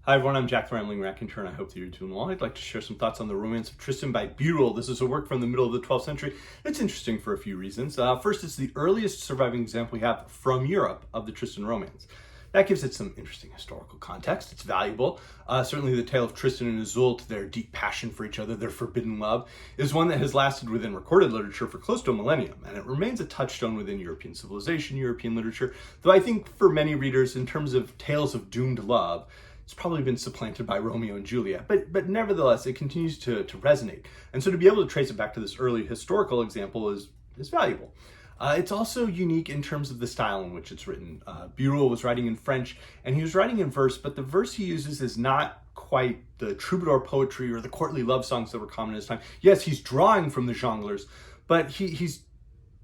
Hi everyone, I'm Jack the Rambling Raconteur, and I hope that you're doing well. I'd like to share some thoughts on the Romance of Tristan by Béroul. This is a work from the middle of the 12th century. It's interesting for a few reasons. First, it's the earliest surviving example we have from Europe of the Tristan romance. That gives it some interesting historical context. It's valuable. Certainly the tale of Tristan and Yseult, their deep passion for each other, their forbidden love, is one that has lasted within recorded literature for close to a millennium, and it remains a touchstone within European civilization, European literature, though I think for many readers, in terms of tales of doomed love, it's probably been supplanted by Romeo and Juliet, but nevertheless, it continues to resonate. And so to be able to trace it back to this early historical example is valuable. It's also unique in terms of the style in which it's written. Béroul was writing in French, and he was writing in verse, but the verse he uses is not quite the troubadour poetry or the courtly love songs that were common in his time. Yes, he's drawing from the jongleurs, but he's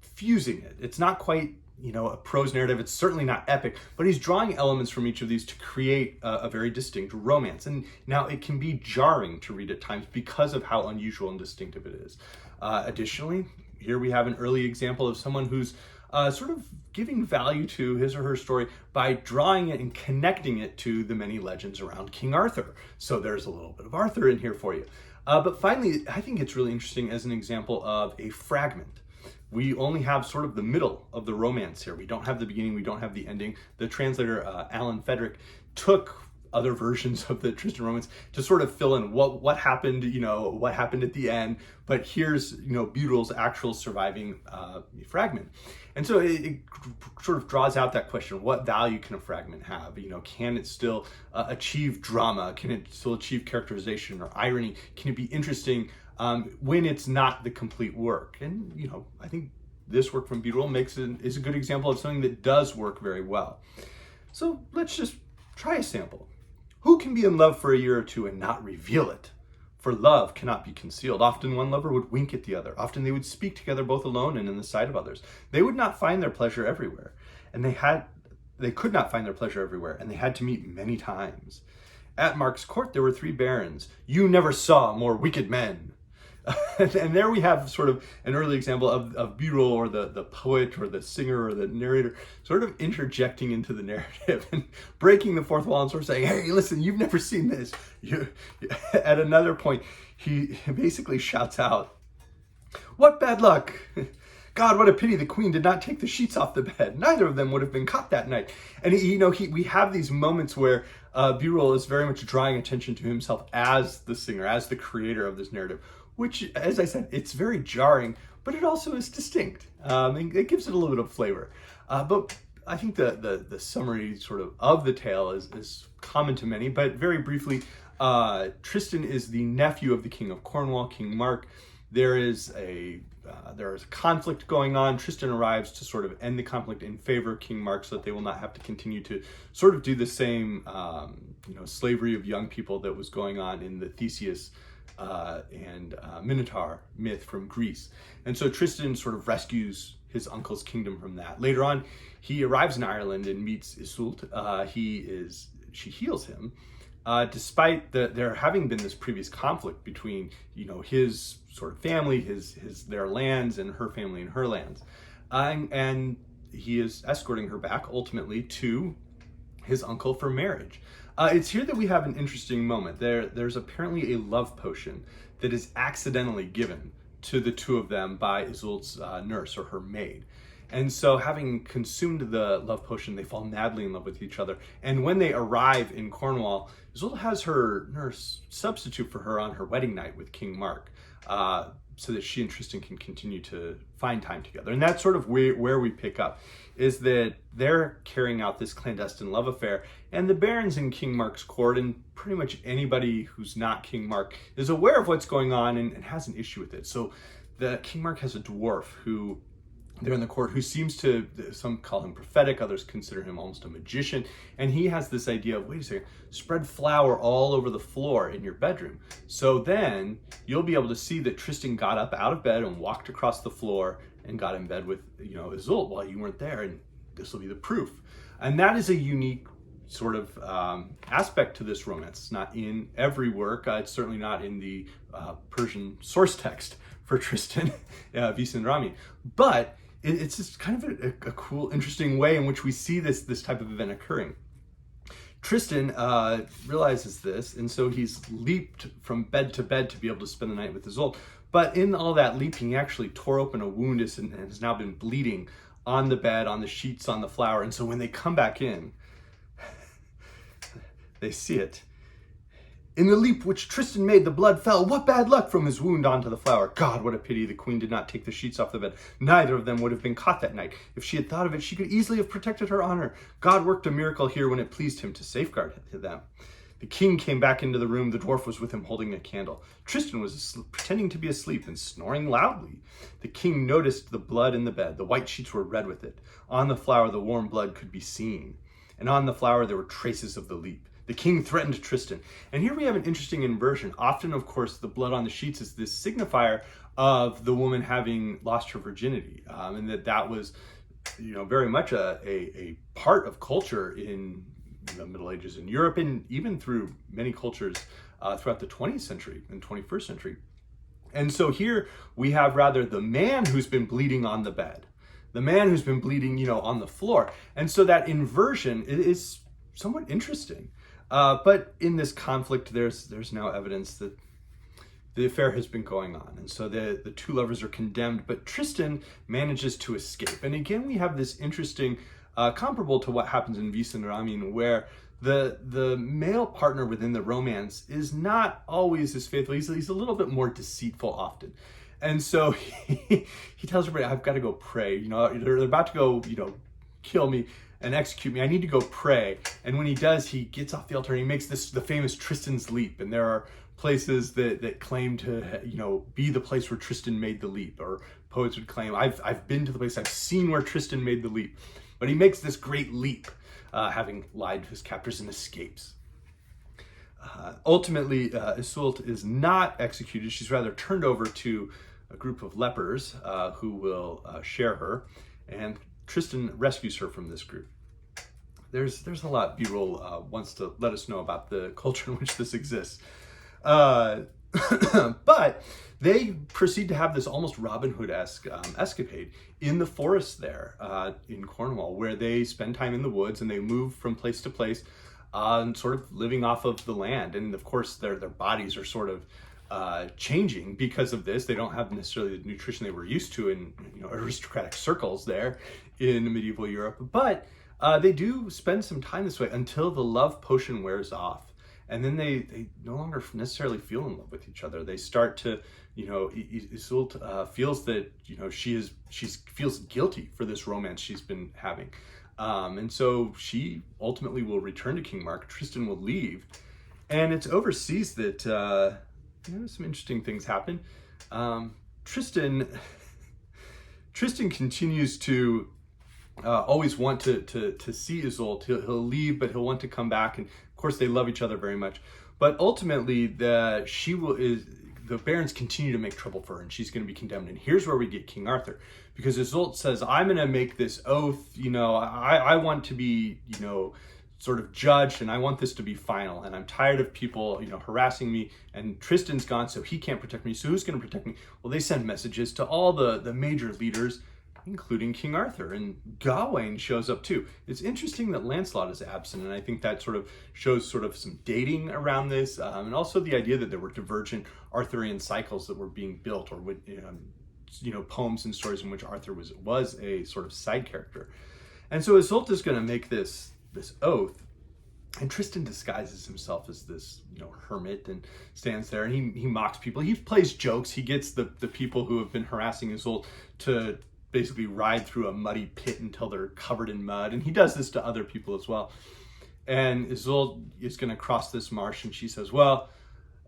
fusing it. It's not quite a prose narrative. It's certainly not epic, but he's drawing elements from each of these to create a very distinct romance. And now it can be jarring to read at times because of how unusual and distinctive it is. Additionally, here we have an early example of someone who's sort of giving value to his or her story by drawing it and connecting it to the many legends around King Arthur. So there's a little bit of Arthur in here for you. But finally, I think it's really interesting as an example of a fragment. We only have sort of the middle of the romance here. We don't have the beginning, we don't have the ending. The translator, Alan Frederick, took other versions of the Tristan romance to sort of fill in what happened, what happened at the end. But here's, Béroul's actual surviving fragment. And so it sort of draws out that question, what value can a fragment have? Can it still achieve drama? Can it still achieve characterization or irony? Can it be interesting when it's not the complete work? And, I think this work from Béroul is a good example of something that does work very well. So let's just try a sample. Who can be in love for a year or two and not reveal it? For love cannot be concealed. Often one lover would wink at the other. Often they would speak together both alone and in the sight of others. They would not find their pleasure everywhere. And they could not find their pleasure everywhere, and they had to meet many times. At Mark's court there were 3 barons. You never saw more wicked men. And there we have sort of an early example of Béroul, or the poet or the singer or the narrator, sort of interjecting into the narrative and breaking the fourth wall and sort of saying, hey, listen, you've never seen this. At another point, he basically shouts out, what bad luck! God, what a pity the queen did not take the sheets off the bed. Neither of them would have been caught that night. And we have these moments where Béroul is very much drawing attention to himself as the singer, as the creator of this narrative, which, as I said, it's very jarring, but it also is distinct. And it gives it a little bit of flavor. But I think the summary sort of the tale is common to many, but very briefly, Tristan is the nephew of the King of Cornwall, King Mark. There is a conflict going on. Tristan arrives to sort of end the conflict in favor of King Mark so that they will not have to continue to sort of do the same, slavery of young people that was going on in the Theseus and Minotaur myth from Greece. And so Tristan sort of rescues his uncle's kingdom from that. Later on, he arrives in Ireland and meets Yseult. She heals him, despite there having been this previous conflict between, his sort of family, their lands, and her family and her lands. And he is escorting her back ultimately to his uncle for marriage. It's here that we have an interesting moment. There's apparently a love potion that is accidentally given to the two of them by Yseult's nurse, or her maid. And so having consumed the love potion, they fall madly in love with each other. And when they arrive in Cornwall, Yseult has her nurse substitute for her on her wedding night with King Mark, so that she and Tristan can continue to find time together. And that's sort of where we pick up, is that they're carrying out this clandestine love affair, and the barons in King Mark's court, and pretty much anybody who's not King Mark, is aware of what's going on and has an issue with it. So the King Mark has a dwarf who they're in the court, who seems to, some call him prophetic, others consider him almost a magician. And he has this idea of, wait a second, spread flour all over the floor in your bedroom. So then you'll be able to see that Tristan got up out of bed and walked across the floor and got in bed with, Yseult while you weren't there. And this will be the proof. And that is a unique sort of aspect to this romance. It's not in every work. It's certainly not in the Persian source text for Tristan, Vis and Rami. But it's just kind of a cool, interesting way in which we see this type of event occurring. Tristan realizes this, and so he's leaped from bed to bed to be able to spend the night with Yseult. But in all that leaping, he actually tore open a wound and has now been bleeding on the bed, on the sheets, on the flower. And so when they come back in, they see it. In the leap which Tristan made, the blood fell. What bad luck from his wound onto the flower. God, what a pity the queen did not take the sheets off the bed. Neither of them would have been caught that night. If she had thought of it, she could easily have protected her honor. God worked a miracle here when it pleased him to safeguard them. The king came back into the room. The dwarf was with him holding a candle. Tristan was pretending to be asleep and snoring loudly. The king noticed the blood in the bed. The white sheets were red with it. On the flower, the warm blood could be seen. And on the flower, there were traces of the leap. The king threatened Tristan. And here we have an interesting inversion. Often, of course, the blood on the sheets is this signifier of the woman having lost her virginity. And that was, very much a part of culture in the Middle Ages in Europe, and even through many cultures throughout the 20th century and 21st century. And so here we have rather the man who's been bleeding on the bed, the man who's been bleeding, on the floor. And so that inversion is somewhat interesting. But in this conflict, there's now evidence that the affair has been going on. And so the two lovers are condemned, but Tristan manages to escape. And again, we have this interesting comparable to what happens in Vis and Ramin, where the male partner within the romance is not always as faithful. He's a little bit more deceitful often. And so he tells everybody, I've got to go pray. They're about to go, kill me and execute me. I need to go pray. And when he does, he gets off the altar and he makes the famous Tristan's leap. And there are places that claim to, be the place where Tristan made the leap, or poets would claim, I've been to the place, I've seen where Tristan made the leap. But he makes this great leap, having lied to his captors, and escapes. Ultimately, Yseult is not executed. She's rather turned over to a group of lepers who will share her, and Tristan rescues her from this group. There's a lot Béroul wants to let us know about the culture in which this exists. But they proceed to have this almost Robin Hood-esque escapade in the forest there in Cornwall, where they spend time in the woods and they move from place to place, sort of living off of the land. And of course, their bodies are sort of changing because of this. They don't have necessarily the nutrition they were used to in aristocratic circles there in medieval Europe. But they do spend some time this way until the love potion wears off. And then they no longer necessarily feel in love with each other. They start to, Yseult feels that, she feels guilty for this romance she's been having. And so she ultimately will return to King Mark. Tristan will leave. And it's overseas that, some interesting things happen. Tristan continues to always want to see Yseult. He'll leave, but he'll want to come back. And of course, they love each other very much. But ultimately, the barons continue to make trouble for her, and she's going to be condemned. And here's where we get King Arthur, because Yseult says, I'm going to make this oath. I want to be, sort of judged, and I want this to be final. And I'm tired of people, harassing me. And Tristan's gone, so he can't protect me. So who's going to protect me? Well, they send messages to all the major leaders, including King Arthur, and Gawain shows up too. It's interesting that Lancelot is absent, and I think that sort of shows sort of some dating around this, and also the idea that there were divergent Arthurian cycles that were being built, or poems and stories in which Arthur was a sort of side character. And so Yseult is going to make this oath, and Tristan disguises himself as this, hermit, and stands there, and he mocks people. He plays jokes. He gets the people who have been harassing Yseult to basically ride through a muddy pit until they're covered in mud. And he does this to other people as well. And Yseult is going to cross this marsh, and she says, well,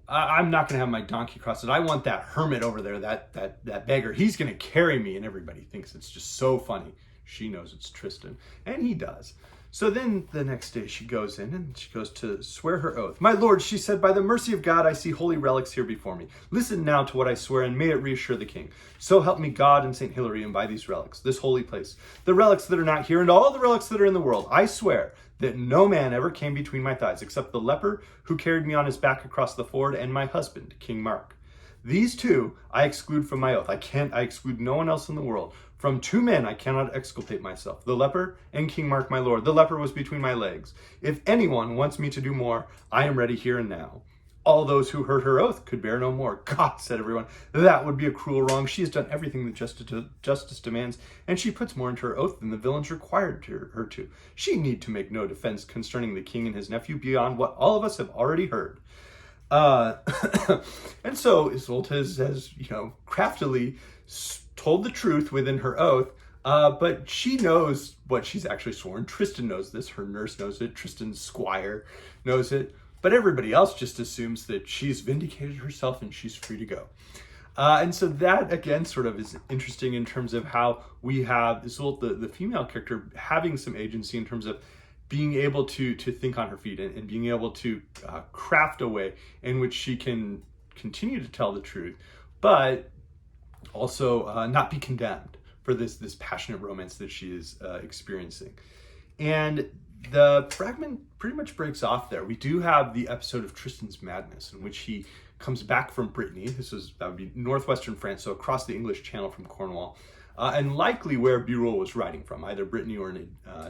I'm not going to have my donkey cross it. I want that hermit over there, that beggar. He's going to carry me. And everybody thinks it's just so funny. She knows it's Tristan, and he does. So then the next day she goes in and she goes to swear her oath. My lord, she said, by the mercy of God, I see holy relics here before me. Listen now to what I swear, and may it reassure the king. So help me God and St. Hilary, and by these relics, this holy place, the relics that are not here, and all the relics that are in the world, I swear that no man ever came between my thighs, except the leper who carried me on his back across the ford, and my husband, King Mark. These two I exclude from my oath. I exclude no one else in the world, From 2 men I cannot exculpate myself, the leper and King Mark my lord. The leper was between my legs. If anyone wants me to do more, I am ready here and now. All those who heard her oath could bear no more. God, said everyone, that would be a cruel wrong. She has done everything that justice demands, and she puts more into her oath than the villains required her to. She need to make no defense concerning the king and his nephew beyond what all of us have already heard. And so Yseult has craftily told the truth within her oath, but she knows what she's actually sworn. Tristan knows this. Her nurse knows it. Tristan's squire knows it. But everybody else just assumes that she's vindicated herself and she's free to go. And so that, again, sort of is interesting in terms of how we have Yseult, the female character, having some agency in terms of being able to think on her feet and being able to craft a way in which she can continue to tell the truth, but also not be condemned for this passionate romance that she is experiencing. And the fragment pretty much breaks off there. We do have the episode of Tristan's Madness, in which he comes back from Brittany. That would be northwestern France, so across the English Channel from Cornwall, and likely where Béroul was writing from, either Brittany or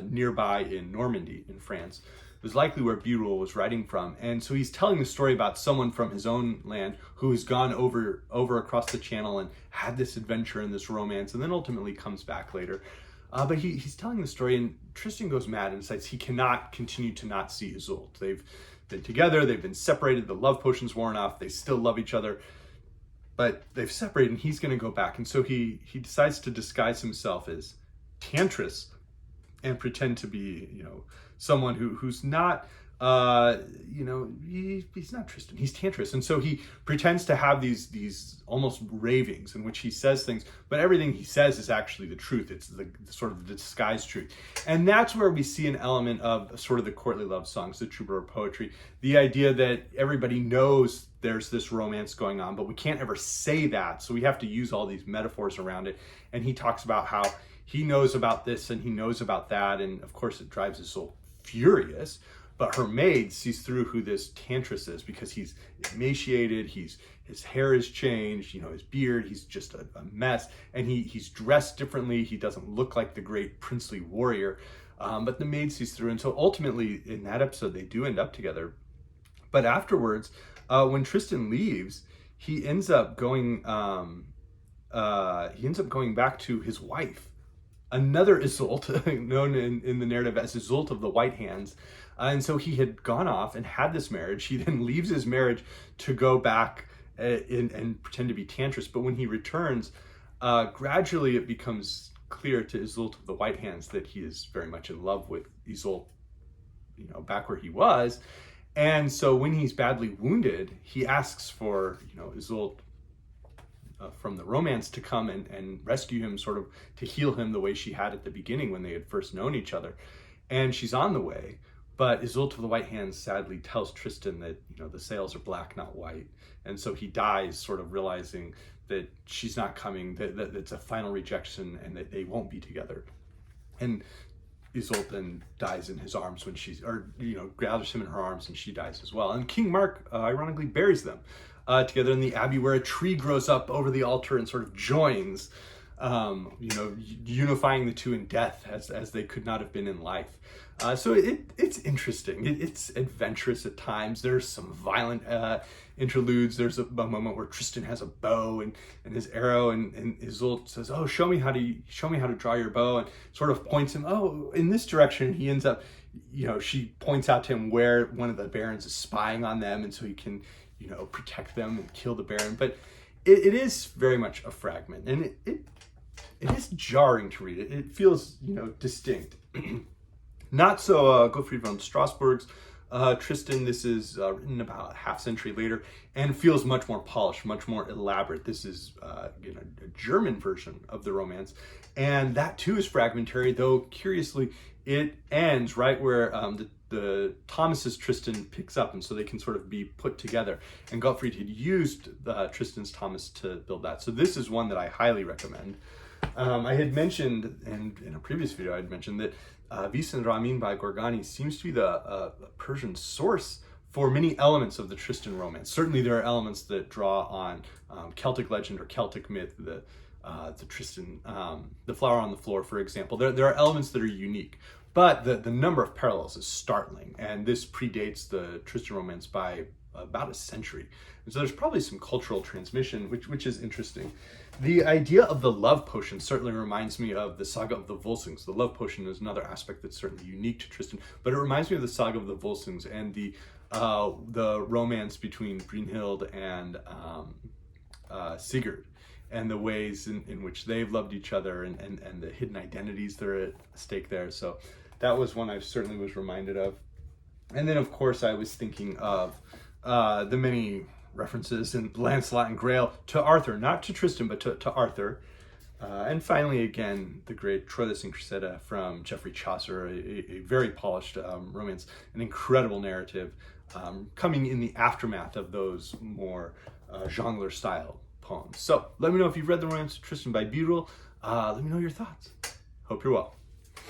nearby in Normandy in France. It was likely where Béroul was writing from. And so he's telling the story about someone from his own land who has gone over across the channel and had this adventure and this romance, and then ultimately comes back later. But he's telling the story, and Tristan goes mad and decides he cannot continue to not see Yseult. They've been together, they've been separated, the love potion's worn off, they still love each other, but they've separated and he's going to go back. And so he decides to disguise himself as Tantris and pretend to be, someone who's not, he's not Tristan, he's Tantris. And so he pretends to have these almost ravings in which he says things, but everything he says is actually the truth. It's the sort of the disguised truth. And that's where we see an element of sort of the courtly love songs, the troubadour poetry, the idea that everybody knows there's this romance going on, but we can't ever say that. So we have to use all these metaphors around it. And he talks about how he knows about this and he knows about that. And of course it drives Yseult furious, but her maid sees through who this Tantris is because he's emaciated, his hair is changed, his beard, he's just a mess, and he's dressed differently, he doesn't look like the great princely warrior, but the maid sees through. And so ultimately in that episode they do end up together. But afterwards, when Tristan leaves, he ends up going back to his wife, another Yseult, known in the narrative as Yseult of the White Hands. And so he had gone off and had this marriage. He then leaves his marriage to go back and pretend to be Tantris. But when he returns, gradually it becomes clear to Yseult of the White Hands that he is very much in love with Yseult, back where he was. And so when he's badly wounded, he asks for, Yseult from the romance to come and rescue him, sort of to heal him the way she had at the beginning when they had first known each other. And she's on the way, but Yseult of the White Hands sadly tells Tristan that, the sails are black, not white. And so he dies sort of realizing that she's not coming, that it's a final rejection and that they won't be together. And Yseult then dies in his arms when gathers him in her arms, and she dies as well. And King Mark, ironically, buries them together in the abbey, where a tree grows up over the altar and sort of joins, unifying the two in death as they could not have been in life. So it's interesting. It's adventurous at times. There's some violent interludes. There's a moment where Tristan has a bow and his arrow, and Yseult says, "Oh, show me how to draw your bow," and sort of points him, "Oh, in this direction." He ends up, she points out to him where one of the barons is spying on them, and so he can, protect them and kill the baron. But it is very much a fragment, and it is jarring to read it. It feels, distinct. Not so Gottfried von Strassburg's Tristan. This is written about a half century later and feels much more polished, much more elaborate. This is a German version of the romance, and that too is fragmentary, though curiously it ends right where the Thomas's Tristan picks up, and so they can sort of be put together. And Gottfried had used Tristan's Thomas to build that. So this is one that I highly recommend. I had mentioned, and in a previous video I had mentioned, that Vis and Ramin by Gorgani seems to be the Persian source for many elements of the Tristan romance. Certainly there are elements that draw on Celtic legend or Celtic myth, the the Tristan, the flower on the floor, for example. There are elements that are unique, but the number of parallels is startling, and this predates the Tristan romance by about a century. And so there's probably some cultural transmission, which is interesting. The idea of the love potion certainly reminds me of the saga of the Volsungs. The love potion is another aspect that's certainly unique to Tristan, but it reminds me of the saga of the Volsungs and the romance between Brynhild and Sigurd, and the ways in which they've loved each other, and the hidden identities that are at stake there. So that was one I certainly was reminded of. And then, of course, I was thinking of the many references in Lancelot and Grail to Arthur, not to Tristan, but to Arthur. And finally, again, the great Troilus and Criseyde from Geoffrey Chaucer, a very polished romance, an incredible narrative, coming in the aftermath of those more genre style poems. So let me know if you've read the Romance of Tristan by Béroul. Let me know your thoughts. Hope you're well.